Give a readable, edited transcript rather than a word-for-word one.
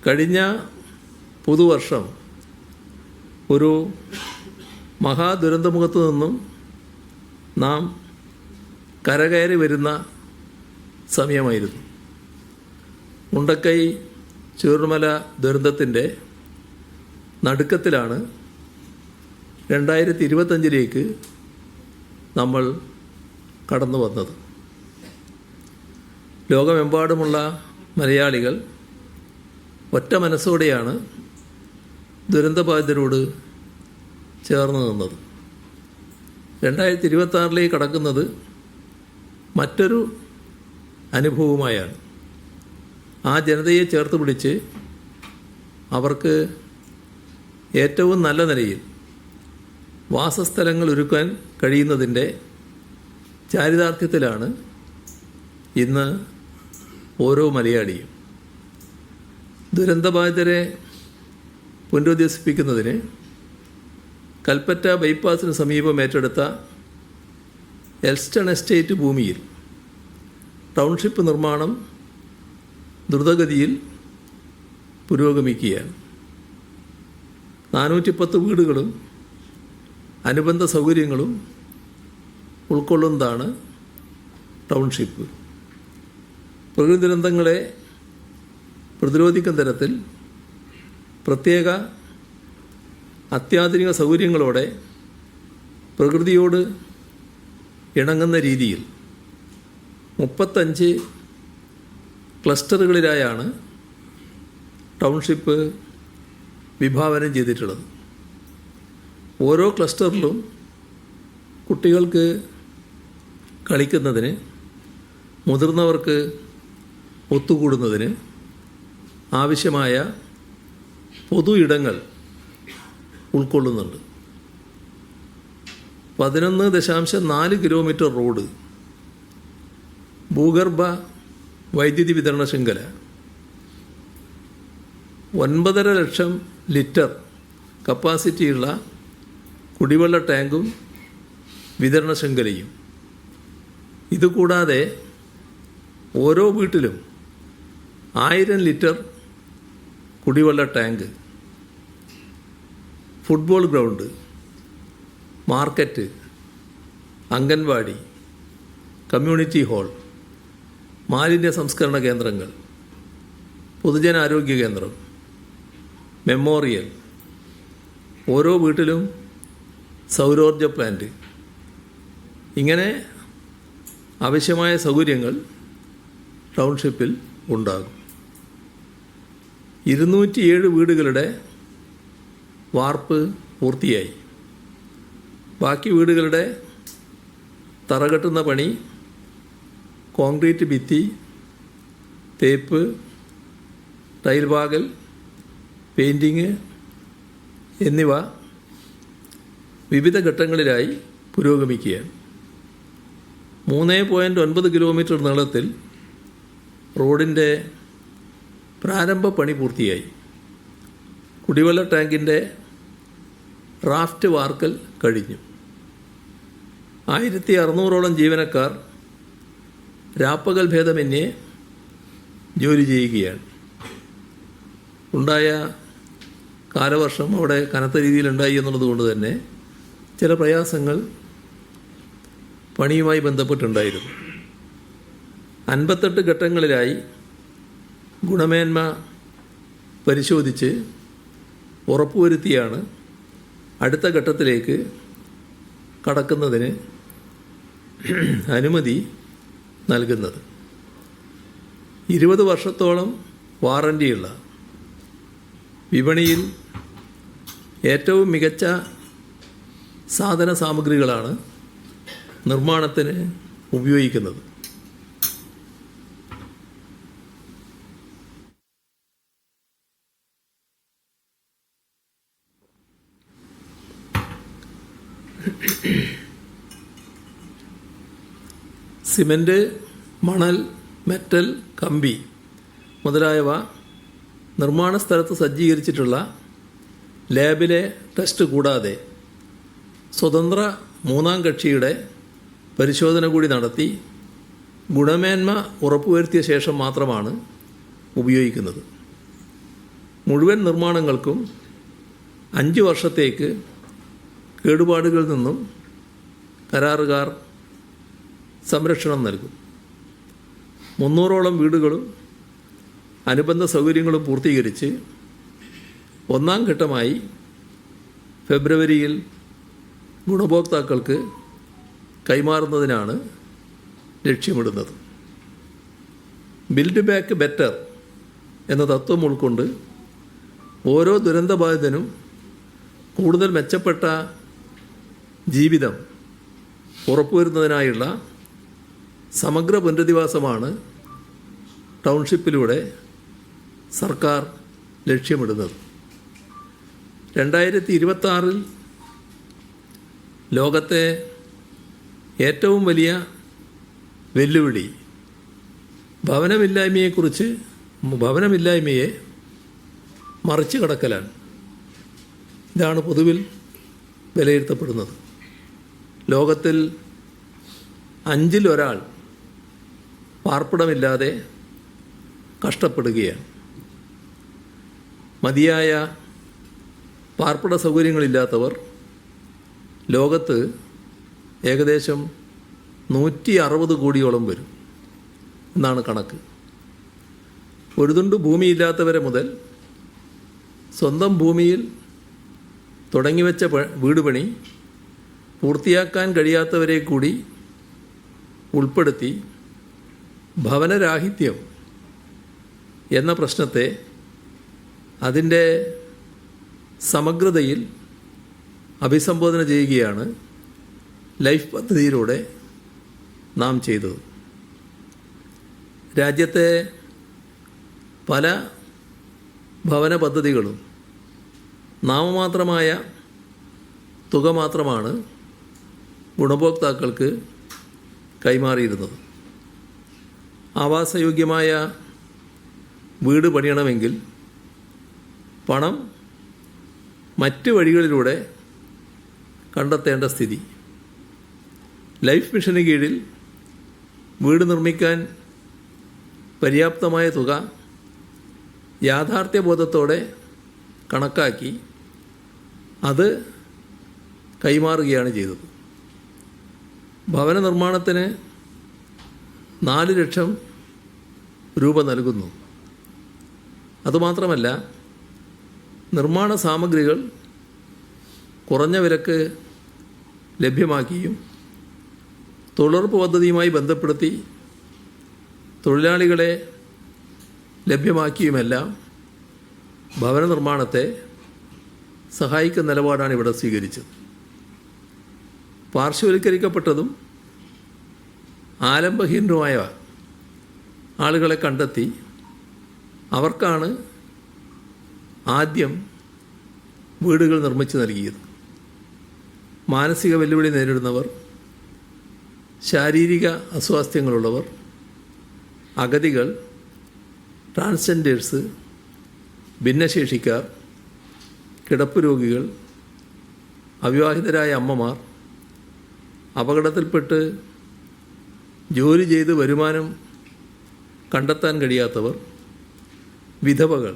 കഴിഞ്ഞ പുതുവർഷം ഒരു മഹാദുരന്തമുഖത്തു നിന്നും നാം കരകയറി വരുന്ന സമയമായിരുന്നു. മുണ്ടക്കൈ ചൂരൽമല ദുരന്തത്തിൻ്റെ നടുക്കത്തിലാണ് 2025 നമ്മൾ കടന്നു വന്നത്. ലോകമെമ്പാടുമുള്ള മലയാളികൾ ഒറ്റ മനസ്സോടെയാണ് ദുരന്തബാധിതരോട് ചേർന്ന് നിന്നത്. 2026 കടക്കുന്നത് മറ്റൊരു അനുഭവമായാണ്. ആ ജനതയെ ചേർത്ത് പിടിച്ച് അവർക്ക് ഏറ്റവും നല്ല നിലയിൽ വാസസ്ഥലങ്ങൾ ഒരുക്കാൻ കഴിയുന്നതിൻ്റെ ചാരിതാർത്ഥ്യത്തിലാണ് ഇന്ന് ഓരോ മലയാളിയും. ദുരന്തബാധിതരെ പുനരധിവസിപ്പിക്കുന്നതിന് കൽപ്പറ്റ ബൈപ്പാസിന് സമീപം ഏറ്റെടുത്ത എൽസ്റ്റൺ എസ്റ്റേറ്റ് ഭൂമിയിൽ ടൗൺഷിപ്പ് നിർമ്മാണം ദ്രുതഗതിയിൽ പുരോഗമിക്കുകയാണ്. 410 വീടുകളും അനുബന്ധ സൗകര്യങ്ങളും ഉൾക്കൊള്ളുന്നതാണ് ടൗൺഷിപ്പ്. പ്രകൃതി ദുരന്തങ്ങളെ പ്രതിരോധിക്കുന്ന തരത്തിൽ പ്രത്യേക അത്യാധുനിക സൗകര്യങ്ങളോടെ പ്രകൃതിയോട് ഇണങ്ങുന്ന രീതിയിൽ 35 ക്ലസ്റ്ററുകളിലായാണ് ടൗൺഷിപ്പ് വിഭാവനം ചെയ്തിട്ടുള്ളത്. ഓരോ ക്ലസ്റ്ററിലും കുട്ടികൾക്ക് കളിക്കുന്നതിന്, മുതിർന്നവർക്ക് ഒത്തുകൂടുന്നതിന് ആവശ്യമായ പൊതു ഇടങ്ങൾ ഉൾക്കൊള്ളുന്നുണ്ട്. 11.4 കിലോമീറ്റർ റോഡ്, ഭൂഗർഭ വൈദ്യുതി വിതരണ ശൃംഖല, 9.5 ലക്ഷം ലിറ്റർ കപ്പാസിറ്റിയുള്ള കുടിവെള്ള ടാങ്കും വിതരണ ശൃംഖലയും. ഇതുകൂടാതെ ഓരോ വീട്ടിലും 1000 ലിറ്റർ കുടിവെള്ള tank, football ground, market, anganwadi, community hall, മാലിന്യ സംസ്കരണ കേന്ദ്രങ്ങൾ, പൊതുജനാരോഗ്യ കേന്ദ്രം, മെമ്മോറിയൽ, ഓരോ വീട്ടിലും സൗരോർജ പ്ലാന്റ്. ഇങ്ങനെ ആവശ്യമായ സൗകര്യങ്ങൾ ടൗൺഷിപ്പിൽ ഉണ്ടാകും. 207 വീടുകളുടെ വാർപ്പ് പൂർത്തിയായി. ബാക്കി വീടുകളുടെ തറകെട്ടുന്ന പണി, കോൺക്രീറ്റ് ഭിത്തി, തേപ്പ്, ടൈൽ പാകൽ, പെയിൻറ്റിങ് എന്നിവ വിവിധ ഘട്ടങ്ങളിലായി പുരോഗമിക്കുകയാണ്. 3.9 കിലോമീറ്റർ നീളത്തിൽ റോഡിൻ്റെ പ്രാരംഭ പണി പൂർത്തിയായി. കുടിവെള്ള ടാങ്കിൻ്റെ റാഫ്റ്റ് വാർക്കൽ കഴിഞ്ഞു. 1600ഓളം ജീവനക്കാർ രാപ്പകൽ ഭേദമന്യേ ജോലി ചെയ്യുകയാണ്. ഉണ്ടായ കാലവർഷം അവിടെ കനത്ത രീതിയിലുണ്ടായി എന്നുള്ളത് കൊണ്ട് തന്നെ ചില പ്രയാസങ്ങൾ പണിയുമായി ബന്ധപ്പെട്ടുണ്ടായിരുന്നു. 58 ഘട്ടങ്ങളിലായി ഗുണമേന്മ പരിശോധിച്ച് ഉറപ്പുവരുത്തിയാണ് അടുത്ത ഘട്ടത്തിലേക്ക് കടക്കുന്നതിന് അനുമതി നൽകുന്നത്. 20 വർഷത്തോളം വാറണ്ടിയുള്ള, വിപണിയിൽ ഏറ്റവും മികച്ച സാധന സാമഗ്രികളാണ് നിർമ്മാണത്തിന് ഉപയോഗിക്കുന്നത്. സിമൻറ്റ്, മണൽ, മെറ്റൽ, കമ്പി മുതലായവ നിർമ്മാണ സ്ഥലത്ത് സജ്ജീകരിച്ചിട്ടുള്ള ലാബിലെ ടെസ്റ്റ് കൂടാതെ സ്വതന്ത്ര മൂന്നാം കക്ഷിയുടെ പരിശോധന കൂടി നടത്തി ഗുണമേന്മ ഉറപ്പുവരുത്തിയ ശേഷം മാത്രമാണ് ഉപയോഗിക്കുന്നത്. മുഴുവൻ നിർമ്മാണങ്ങൾക്കും 5 വർഷത്തേക്ക് കേടുപാടുകളിൽ നിന്നും കരാറുകാർ സംരക്ഷണം നൽകും. 300ഓളം വീടുകളും അനുബന്ധ സൗകര്യങ്ങളും പൂർത്തീകരിച്ച് 1ാം ഘട്ടമായി ഫെബ്രുവരിയിൽ ഗുണഭോക്താക്കൾക്ക് കൈമാറുന്നതിനാണ് ലക്ഷ്യമിടുന്നത്. ബിൽഡ് ബാക്ക് ബെറ്റർ എന്ന തത്വം ഉൾക്കൊണ്ട് ഓരോ ദുരന്തബാധിതനും കൂടുതൽ മെച്ചപ്പെട്ട ജീവിതം ഉറപ്പുവരുന്നതിനായുള്ള സമഗ്ര പുനരധിവാസമാണ് ടൗൺഷിപ്പിലൂടെ സർക്കാർ ലക്ഷ്യമിടുന്നത്. 2026 ലോകത്തെ ഏറ്റവും വലിയ വെല്ലുവിളി ഭവനമില്ലായ്മയെ മറിച്ച് കടക്കലാണ്. ഇതാണ് പൊതുവിൽ വിലയിരുത്തപ്പെടുന്നത്. ലോകത്തിൽ 5-ൽ 1 പാർപ്പിടമില്ലാതെ കഷ്ടപ്പെടുകയാണ്. മതിയായ പാർപ്പിട സൗകര്യങ്ങളില്ലാത്തവർ ലോകത്ത് ഏകദേശം 160 കോടിയോളം വരും എന്നാണ് കണക്ക്. ഒരു തുണ്ട് ഭൂമിയില്ലാത്തവരെ മുതൽ സ്വന്തം ഭൂമിയിൽ തുടങ്ങിവെച്ച വീട് പണി പൂർത്തിയാക്കാൻ കഴിയാത്തവരെ കൂടി ഉൾപ്പെടുത്തി ഭവനരാഹിത്യം എന്ന പ്രശ്നത്തെ അതിൻ്റെ സമഗ്രതയിൽ അഭിസംബോധന ചെയ്യുകയാണ് ലൈഫ് പദ്ധതിയിലൂടെ നാം ചെയ്തത്. രാജ്യത്തെ പല ഭവന പദ്ധതികളും നാമമാത്രമായ തുക മാത്രമാണ് ഗുണഭോക്താക്കൾക്ക് കൈമാറിയിരുന്നത്. ആവാസയോഗ്യമായ വീട് പണിയണമെങ്കിൽ പണം മറ്റ് വഴികളിലൂടെ കണ്ടെത്തേണ്ട സ്ഥിതി. ലൈഫ് മിഷന് കീഴിൽ വീട് നിർമ്മിക്കാൻ പര്യാപ്തമായ തുക യാഥാർത്ഥ്യബോധത്തോടെ കണക്കാക്കി അത് കൈമാറുകയാണ് ചെയ്തത്. ഭവന നിർമ്മാണത്തിന് 4 ലക്ഷം രൂപ നൽകുന്നു. അതുമാത്രമല്ല, നിർമ്മാണ സാമഗ്രികൾ കുറഞ്ഞ വിലക്ക് ലഭ്യമാക്കിയും തൊഴിലുറപ്പ് പദ്ധതിയുമായി ബന്ധപ്പെടുത്തി തൊഴിലാളികളെ ലഭ്യമാക്കിയുമെല്ലാം ഭവന നിർമ്മാണത്തെ സഹായിക്കുന്ന നിലപാടാണ് ഇവിടെ സ്വീകരിച്ചത്. പാർശ്വവൽക്കരിക്കപ്പെട്ടതും ആലംബഹീനരുമായ ആളുകളെ കണ്ടെത്തി അവർക്കാണ് ആദ്യം വീടുകൾ നിർമ്മിച്ചു നൽകിയത്. മാനസിക വെല്ലുവിളി നേരിടുന്നവർ, ശാരീരിക അസ്വാസ്ഥ്യങ്ങളുള്ളവർ, അഗതികൾ, ട്രാൻസ്ജെൻഡേഴ്സ്, ഭിന്നശേഷിക്കാർ, കിടപ്പ് രോഗികൾ, അവിവാഹിതരായ അമ്മമാർ, അപകടത്തിൽപ്പെട്ട് ജോലി ചെയ്ത് വരുമാനം കണ്ടെത്താൻ കഴിയാത്തവർ, വിധവകൾ